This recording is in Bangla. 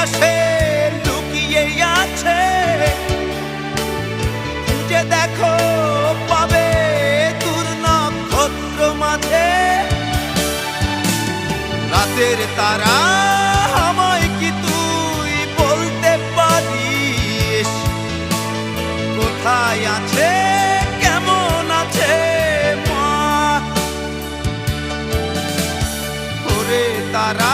আকাশে লুকিয়ে আছে, খুঁজে দেখো পাবে দূর নক্ষত্র মাঝে। রাতের তারা আমায় কি তুই বলতে পারিস, কোথায় আছে কেমন আছে মা? ওরে তারা